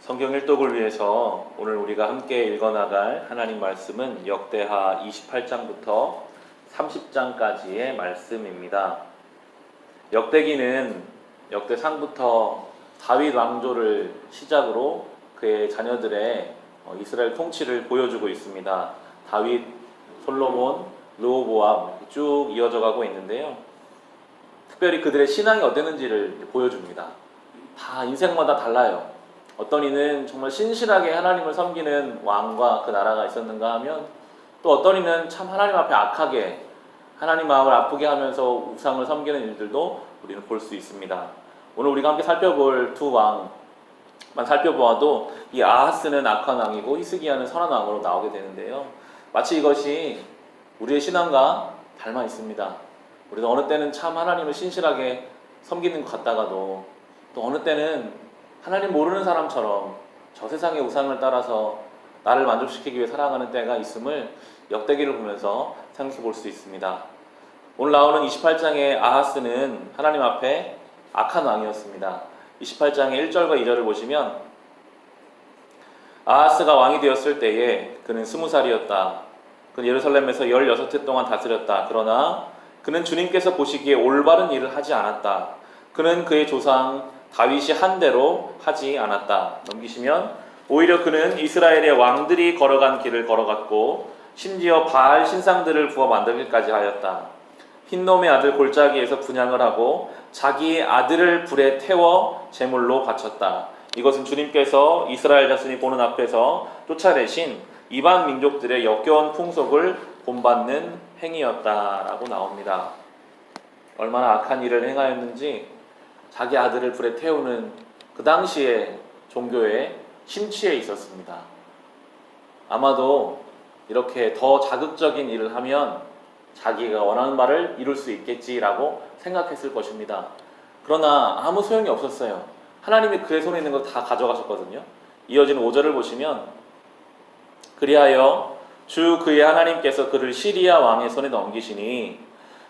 성경 일독을 위해서 오늘 우리가 함께 읽어나갈 하나님 말씀은 역대하 28장부터 30장까지의 말씀입니다. 역대기는 역대상부터 다윗 왕조를 시작으로 그의 자녀들의 이스라엘 통치를 보여주고 있습니다. 다윗, 솔로몬, 르호보암 쭉 이어져 가고 있는데요. 특별히 그들의 신앙이 어땠는지를 보여줍니다. 다 인생마다 달라요. 어떤 이는 정말 신실하게 하나님을 섬기는 왕과 그 나라가 있었는가 하면, 또 어떤 이는 참 하나님 앞에 악하게 하나님 마음을 아프게 하면서 우상을 섬기는 일들도 우리는 볼 수 있습니다. 오늘 우리가 함께 살펴볼 두 왕만 살펴보아도 이 아하스는 악한 왕이고 히스기야는 선한 왕으로 나오게 되는데요. 마치 이것이 우리의 신앙과 닮아 있습니다. 우리도 어느 때는 참 하나님을 신실하게 섬기는 것 같다가도 또 어느 때는 하나님 모르는 사람처럼 저 세상의 우상을 따라서 나를 만족시키기 위해 살아가는 때가 있음을 역대기를 보면서 생각해 볼 수 있습니다. 오늘 나오는 28장의 아하스는 하나님 앞에 악한 왕이었습니다. 28장의 1절과 2절을 보시면, 아하스가 왕이 되었을 때에 그는 20살이었다. 그는 예루살렘에서 16해 동안 다스렸다. 그러나 그는 주님께서 보시기에 올바른 일을 하지 않았다. 그는 그의 조상 다윗이 한 대로 하지 않았다. 넘기시면, 오히려 그는 이스라엘의 왕들이 걸어간 길을 걸어갔고 심지어 바알 신상들을 부어 만들기까지 하였다. 흰놈의 아들 골짜기에서 분향을 하고 자기의 아들을 불에 태워 제물로 바쳤다. 이것은 주님께서 이스라엘 자손이 보는 앞에서 쫓아내신 이방 민족들의 역겨운 풍속을 본받는 행위였다라고 나옵니다. 얼마나 악한 일을 행하였는지 자기 아들을 불에 태우는 그 당시에 종교에 심취해 있었습니다. 아마도 이렇게 더 자극적인 일을 하면 자기가 원하는 바를 이룰 수 있겠지라고 생각했을 것입니다. 그러나 아무 소용이 없었어요. 하나님이 그의 손에 있는 걸 다 가져가셨거든요. 이어지는 5절을 보시면, 그리하여 주 그의 하나님께서 그를 시리아 왕의 손에 넘기시니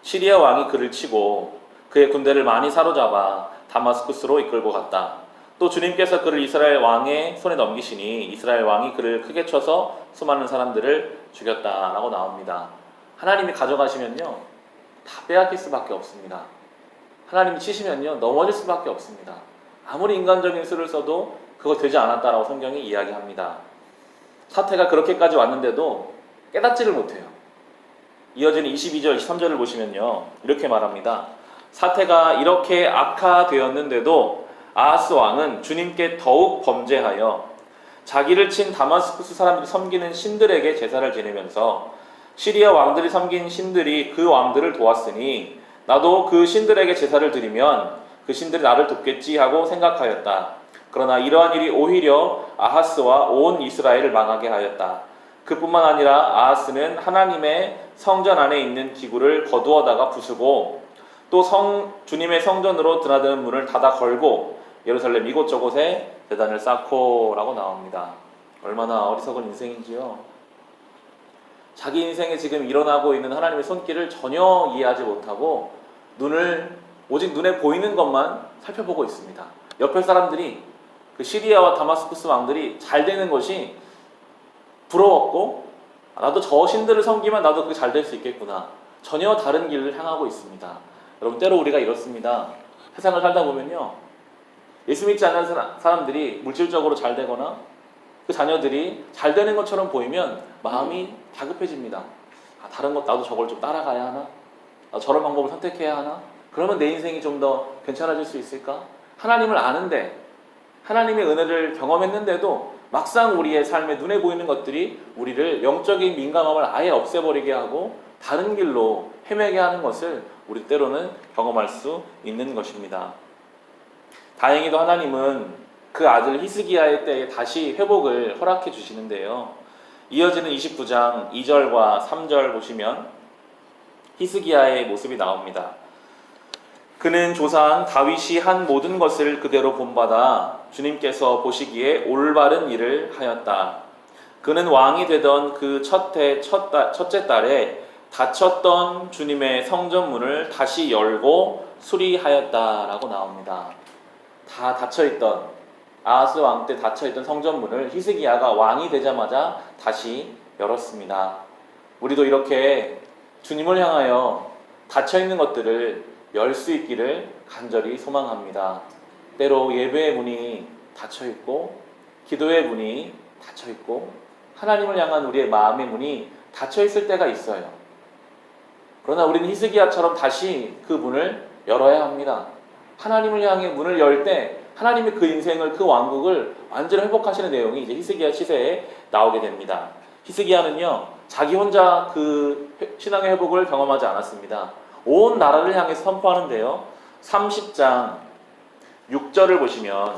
시리아 왕이 그를 치고 그의 군대를 많이 사로잡아 다마스쿠스로 이끌고 갔다. 또 주님께서 그를 이스라엘 왕의 손에 넘기시니 이스라엘 왕이 그를 크게 쳐서 수많은 사람들을 죽였다라고 나옵니다. 하나님이 가져가시면요, 다 빼앗길 수밖에 없습니다. 하나님이 치시면요, 넘어질 수밖에 없습니다. 아무리 인간적인 수를 써도 그거 되지 않았다라고 성경이 이야기합니다. 사태가 그렇게까지 왔는데도 깨닫지를 못해요. 이어지는 22절, 23절을 보시면요, 이렇게 말합니다. 사태가 이렇게 악화되었는데도 아하스 왕은 주님께 더욱 범죄하여 자기를 친 다마스쿠스 사람들이 섬기는 신들에게 제사를 지내면서 시리아 왕들이 섬긴 신들이 그 왕들을 도왔으니 나도 그 신들에게 제사를 드리면 그 신들이 나를 돕겠지 하고 생각하였다. 그러나 이러한 일이 오히려 아하스와 온 이스라엘을 망하게 하였다. 그뿐만 아니라 아하스는 하나님의 성전 안에 있는 기구를 거두어다가 부수고 또 주님의 성전으로 드나드는 문을 닫아 걸고 예루살렘 이곳저곳에 제단을 쌓고 라고 나옵니다. 얼마나 어리석은 인생인지요. 자기 인생에 지금 일어나고 있는 하나님의 손길을 전혀 이해하지 못하고 오직 눈에 보이는 것만 살펴보고 있습니다. 옆에 사람들이, 그 시리아와 다마스쿠스 왕들이 잘 되는 것이 부러웠고, 나도 저 신들을 섬기면 나도 그게 잘 될 수 있겠구나. 전혀 다른 길을 향하고 있습니다. 여러분, 때로 우리가 이렇습니다. 세상을 살다 보면요, 예수 믿지 않는 사람들이 물질적으로 잘 되거나 그 자녀들이 잘 되는 것처럼 보이면 마음이 다급해집니다. 다른 것 나도 저걸 좀 따라가야 하나? 저런 방법을 선택해야 하나? 그러면 내 인생이 좀 더 괜찮아질 수 있을까? 하나님을 아는데, 하나님의 은혜를 경험했는데도 막상 우리의 삶에 눈에 보이는 것들이 우리를 영적인 민감함을 아예 없애버리게 하고 다른 길로 헤매게 하는 것을 우리 때로는 경험할 수 있는 것입니다. 다행히도 하나님은 그 아들 히스기야의 때에 다시 회복을 허락해 주시는데요. 이어지는 29장 2절과 3절 보시면 히스기야의 모습이 나옵니다. 그는 조상 다윗이 한 모든 것을 그대로 본받아 주님께서 보시기에 올바른 일을 하였다. 그는 왕이 되던 그 첫째 달에 닫혔던 주님의 성전문을 다시 열고 수리하였다라고 나옵니다. 다 닫혀있던, 아하스 왕 때 닫혀있던 성전문을 히스기야가 왕이 되자마자 다시 열었습니다. 우리도 이렇게 주님을 향하여 닫혀있는 것들을 열 수 있기를 간절히 소망합니다. 때로 예배의 문이 닫혀있고 기도의 문이 닫혀있고 하나님을 향한 우리의 마음의 문이 닫혀있을 때가 있어요. 그러나 우리는 히스기야처럼 다시 그 문을 열어야 합니다. 하나님을 향해 문을 열 때 하나님의 그 인생을, 그 왕국을 완전히 회복하시는 내용이 이제 히스기야 시세에 나오게 됩니다. 히스기야는요, 자기 혼자 그 신앙의 회복을 경험하지 않았습니다. 온 나라를 향해서 선포하는데요. 30장 6절을 보시면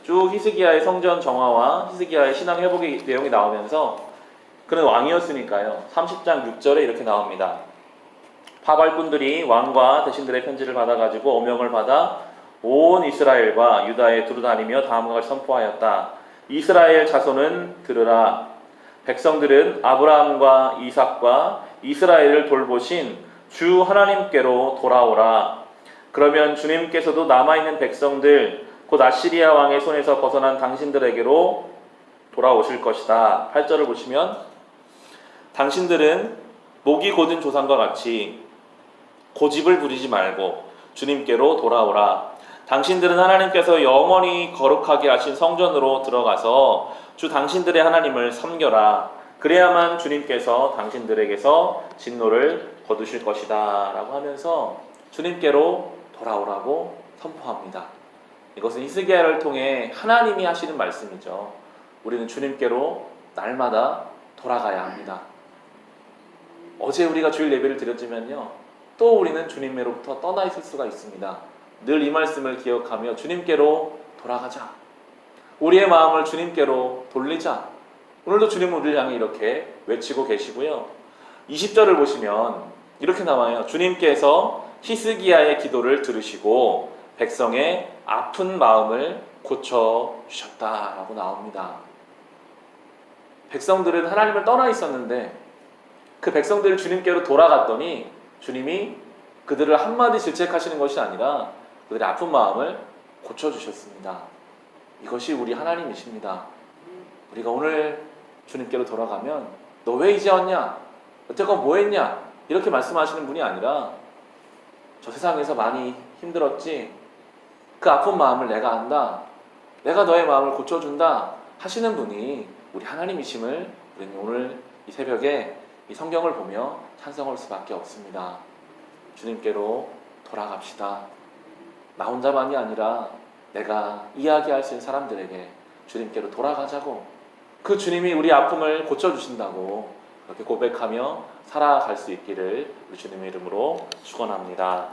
쭉 히스기야의 성전 정화와 히스기야의 신앙 회복의 내용이 나오면서 그는 왕이었으니까요. 30장 6절에 이렇게 나옵니다. 파발꾼들이 왕과 대신들의 편지를 받아가지고 어명을 받아 온 이스라엘과 유다에 두루다니며 다음과 같이 선포하였다. 이스라엘 자손은 들으라. 백성들은 아브라함과 이삭과 이스라엘을 돌보신 주 하나님께로 돌아오라. 그러면 주님께서도 남아있는 백성들 곧 아시리아 왕의 손에서 벗어난 당신들에게로 돌아오실 것이다. 8절을 보시면 당신들은 목이 곧은 조상과 같이 고집을 부리지 말고 주님께로 돌아오라. 당신들은 하나님께서 영원히 거룩하게 하신 성전으로 들어가서 주 당신들의 하나님을 섬겨라. 그래야만 주님께서 당신들에게서 진노를 거두실 것이다 라고 하면서 주님께로 돌아오라고 선포합니다. 이것은 히스기야를 통해 하나님이 하시는 말씀이죠. 우리는 주님께로 날마다 돌아가야 합니다. 어제 우리가 주일 예배를 드렸지만요, 또 우리는 주님으로부터 떠나 있을 수가 있습니다. 늘 이 말씀을 기억하며 주님께로 돌아가자. 우리의 마음을 주님께로 돌리자. 오늘도 주님은 우리를 향해 이렇게 외치고 계시고요. 20절을 보시면 이렇게 나와요. 주님께서 히스기야의 기도를 들으시고 백성의 아픈 마음을 고쳐주셨다라고 나옵니다. 백성들은 하나님을 떠나 있었는데 그 백성들을 주님께로 돌아갔더니 주님이 그들을 한마디 질책하시는 것이 아니라 그들의 아픈 마음을 고쳐주셨습니다. 이것이 우리 하나님이십니다. 우리가 오늘 주님께로 돌아가면 너 왜 이제 왔냐? 여태껏 뭐 했냐? 이렇게 말씀하시는 분이 아니라 저 세상에서 많이 힘들었지? 그 아픈 마음을 내가 안다. 내가 너의 마음을 고쳐준다 하시는 분이 우리 하나님이심을 우리는 오늘 이 새벽에 이 성경을 보며 찬송할 수밖에 없습니다. 주님께로 돌아갑시다. 나 혼자만이 아니라 내가 이야기할 수 있는 사람들에게 주님께로 돌아가자고, 그 주님이 우리 아픔을 고쳐주신다고 그렇게 고백하며 살아갈 수 있기를 우리 주님의 이름으로 축원합니다.